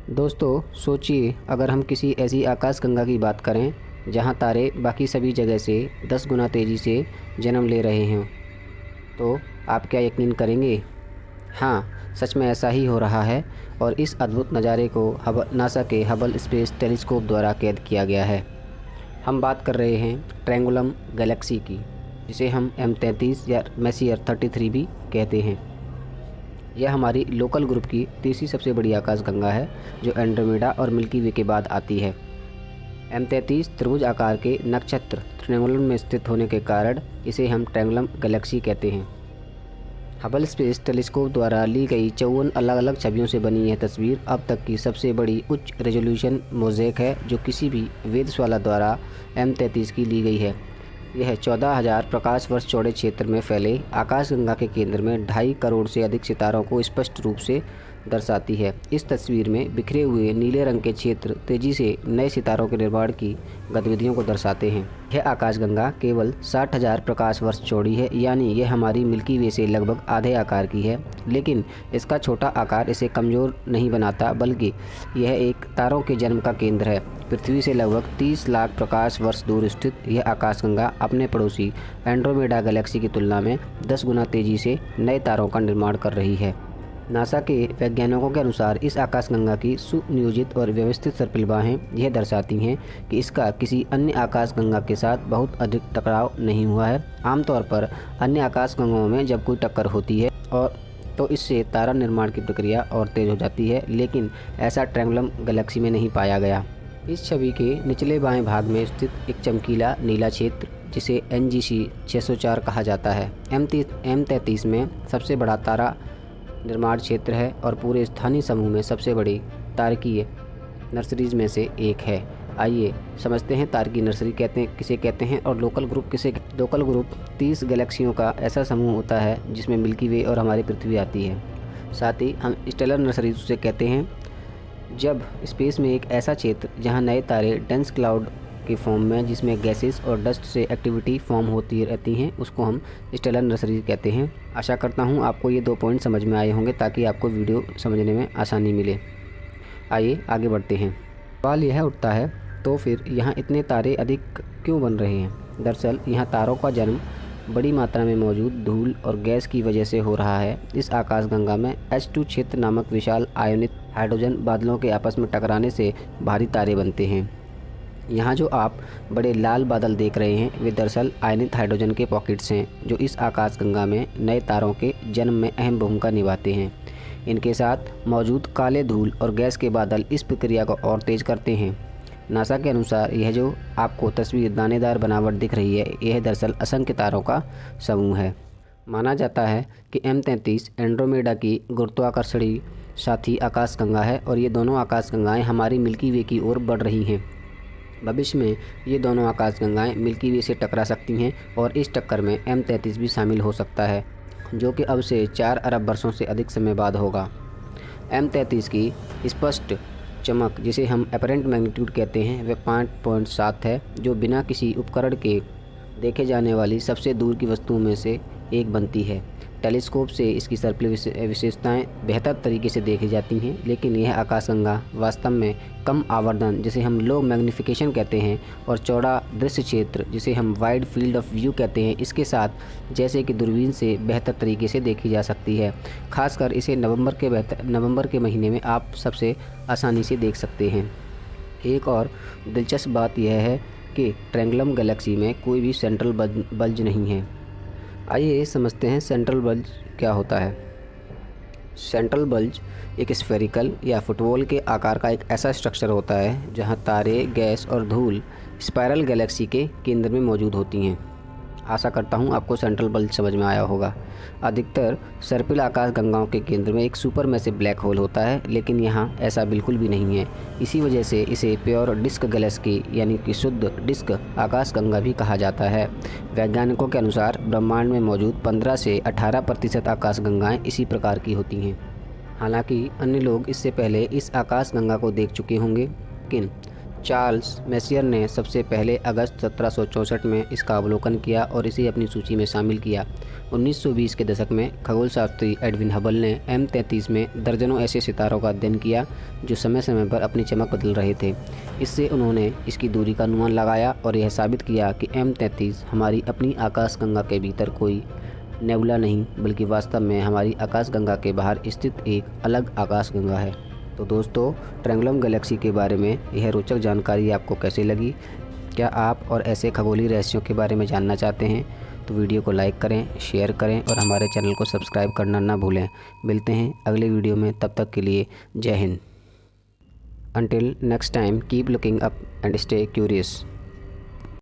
दोस्तों सोचिए, अगर हम किसी ऐसी आकाशगंगा की बात करें जहां तारे बाकी सभी जगह से 10 गुना तेज़ी से जन्म ले रहे हैं, तो आप क्या यकीन करेंगे? हाँ, सच में ऐसा ही हो रहा है और इस अद्भुत नज़ारे को नासा के हबल स्पेस टेलीस्कोप द्वारा कैद किया गया है। हम बात कर रहे हैं ट्रायंगुलम गैलेक्सी की, जिसे हम M33 या मेसियर 33 भी कहते हैं। यह हमारी लोकल ग्रुप की तीसरी सबसे बड़ी आकाशगंगा है, जो एंड्रोमेडा और मिल्की वे के बाद आती है। M33 त्रिभुज आकार के नक्षत्र ट्रायंगुलम में स्थित होने के कारण इसे हम ट्रायंगुलम गैलेक्सी कहते हैं। हबल स्पेस टेलीस्कोप द्वारा ली गई 54 अलग अलग छवियों से बनी यह तस्वीर अब तक की सबसे बड़ी उच्च रेजोल्यूशन मोज़ेक है, जो किसी भी वेधशाला द्वारा M33 की ली गई है। यह 14,000 प्रकाश वर्ष चौड़े क्षेत्र में फैले आकाशगंगा के केंद्र में 2.5 करोड़ से अधिक सितारों को स्पष्ट रूप से दर्शाती है। इस तस्वीर में बिखरे हुए नीले रंग के क्षेत्र तेजी से नए सितारों के निर्माण की गतिविधियों को दर्शाते हैं। यह आकाशगंगा केवल 60,000 प्रकाश वर्ष चौड़ी है, यानी यह हमारी मिल्की वे से लगभग आधे आकार की है। लेकिन इसका छोटा आकार इसे कमज़ोर नहीं बनाता, बल्कि यह एक तारों के जन्म का केंद्र है। पृथ्वी से लगभग 30 लाख प्रकाश वर्ष दूर स्थित यह आकाशगंगा अपने पड़ोसी एंड्रोमेडा गैलेक्सी की तुलना में 10 गुना तेज़ी से नए तारों का निर्माण कर रही है। नासा के वैज्ञानिकों के अनुसार इस आकाशगंगा की सुनियोजित और व्यवस्थित सर्पिलबाहें यह दर्शाती हैं कि इसका किसी अन्य आकाशगंगा के साथ बहुत अधिक टकराव नहीं हुआ है। आमतौर पर अन्य आकाशगंगाओं में जब कोई टक्कर होती है तो इससे तारा निर्माण की प्रक्रिया और तेज़ हो जाती है, लेकिन ऐसा ट्रायंगुलम गैलेक्सी में नहीं पाया गया। इस छवि के निचले बाएं भाग में स्थित एक चमकीला नीला क्षेत्र, जिसे NGC 604 कहा जाता है, M33 में सबसे बड़ा तारा निर्माण क्षेत्र है और पूरे स्थानीय समूह में सबसे बड़ी तारकीय नर्सरीज में से एक है। आइए समझते हैं तारकीय नर्सरी किसे कहते हैं और लोकल ग्रुप 30 गैलेक्सियों का ऐसा समूह होता है जिसमें मिल्की वे और हमारी पृथ्वी आती है। साथ ही हम स्टेलर नर्सरीज उसे कहते हैं जब स्पेस में एक ऐसा क्षेत्र जहां नए तारे डेंस क्लाउड के फॉर्म में, जिसमें गैसेस और डस्ट से एक्टिविटी फॉर्म होती रहती हैं, उसको हम स्टेलर नर्सरी कहते हैं। आशा करता हूं आपको ये 2 पॉइंट समझ में आए होंगे, ताकि आपको वीडियो समझने में आसानी मिले। आइए आगे बढ़ते हैं। सवाल यह उठता है, तो फिर यहाँ इतने तारे अधिक क्यों बन रहे हैं? दरअसल यहाँ तारों का जन्म बड़ी मात्रा में मौजूद धूल और गैस की वजह से हो रहा है। इस आकाशगंगा में H2 क्षेत्र नामक विशाल आयोनित हाइड्रोजन बादलों के आपस में टकराने से भारी तारे बनते हैं। यहाँ जो आप बड़े लाल बादल देख रहे हैं, वे दरअसल आयनित हाइड्रोजन के पॉकेट्स हैं, जो इस आकाशगंगा में नए तारों के जन्म में अहम भूमिका निभाते हैं। इनके साथ मौजूद काले धूल और गैस के बादल इस प्रक्रिया को और तेज़ करते हैं। नासा के अनुसार यह जो आपको तस्वीर दानेदार बनावट दिख रही है, यह दरअसल असंख्य तारों का समूह है। माना जाता है कि M33 एंड्रोमेडा की गुरुत्वाकर्षणी साथी आकाशगंगा है और ये दोनों आकाशगंगाएँ हमारी मिल्की वे की ओर बढ़ रही हैं। भविष्य में ये दोनों आकाशगंगाएं मिल्की वे से टकरा सकती हैं और इस टक्कर में M33 भी शामिल हो सकता है, जो कि अब से 4 अरब वर्षों से अधिक समय बाद होगा। M33 की स्पष्ट चमक, जिसे हम अपरेंट मैग्नीट्यूड कहते हैं, वह 5.7 है, जो बिना किसी उपकरण के देखे जाने वाली सबसे दूर की वस्तुओं में से एक बनती है। टेलीस्कोप से इसकी सर्पिल विशेषताएं बेहतर तरीके से देखी जाती हैं, लेकिन यह आकाशगंगा वास्तव में कम आवर्धन, जिसे हम लो मैग्नीफिकेशन कहते हैं, और चौड़ा दृश्य क्षेत्र, जिसे हम वाइड फील्ड ऑफ व्यू कहते हैं, इसके साथ जैसे कि दूरबीन से बेहतर तरीके से देखी जा सकती है। खासकर इसे नवंबर के महीने में आप सबसे आसानी से देख सकते हैं। एक और दिलचस्प बात यह है कि ट्रायंगुलम गैलेक्सी में कोई भी सेंट्रल बल्ज नहीं है। आइए समझते हैं सेंट्रल बल्ज क्या होता है। सेंट्रल बल्ज एक स्फेरिकल या फुटबॉल के आकार का एक ऐसा स्ट्रक्चर होता है जहां तारे, गैस और धूल स्पाइरल गैलेक्सी के केंद्र में मौजूद होती हैं। आशा करता हूं आपको सेंट्रल बल्ज समझ में आया होगा। अधिकतर सर्पिल आकाशगंगाओं के केंद्र में एक सुपर मैसिव ब्लैक होल होता है, लेकिन यहाँ ऐसा बिल्कुल भी नहीं है। इसी वजह से इसे प्योर डिस्क गैलेक्सी यानी कि शुद्ध डिस्क आकाशगंगा भी कहा जाता है। वैज्ञानिकों के अनुसार ब्रह्मांड में मौजूद 15 से 18% आकाशगंगाएँ इसी प्रकार की होती हैं। हालांकि अन्य लोग इससे पहले इस आकाशगंगा को देख चुके होंगे, लेकिन चार्ल्स मैसियर ने सबसे पहले अगस्त 1764 में इसका अवलोकन किया और इसे अपनी सूची में शामिल किया। 1920 के दशक में खगोल शास्त्री एडविन हबल ने M33 में दर्जनों ऐसे सितारों का अध्ययन किया जो समय समय पर अपनी चमक बदल रहे थे। इससे उन्होंने इसकी दूरी का अनुमान लगाया और यह साबित किया कि M33 हमारी अपनी आकाशगंगा के भीतर कोई नेबुला नहीं, बल्कि वास्तव में हमारी आकाशगंगा के बाहर स्थित एक अलग आकाशगंगा है। तो दोस्तों, ट्रायंगुलम गैलेक्सी के बारे में यह रोचक जानकारी आपको कैसे लगी? क्या आप और ऐसे खगोलीय रहस्यों के बारे में जानना चाहते हैं? तो वीडियो को लाइक करें, शेयर करें और हमारे चैनल को सब्सक्राइब करना ना भूलें। मिलते हैं अगले वीडियो में, तब तक के लिए जय Hind. Until next time, keep looking up and stay curious.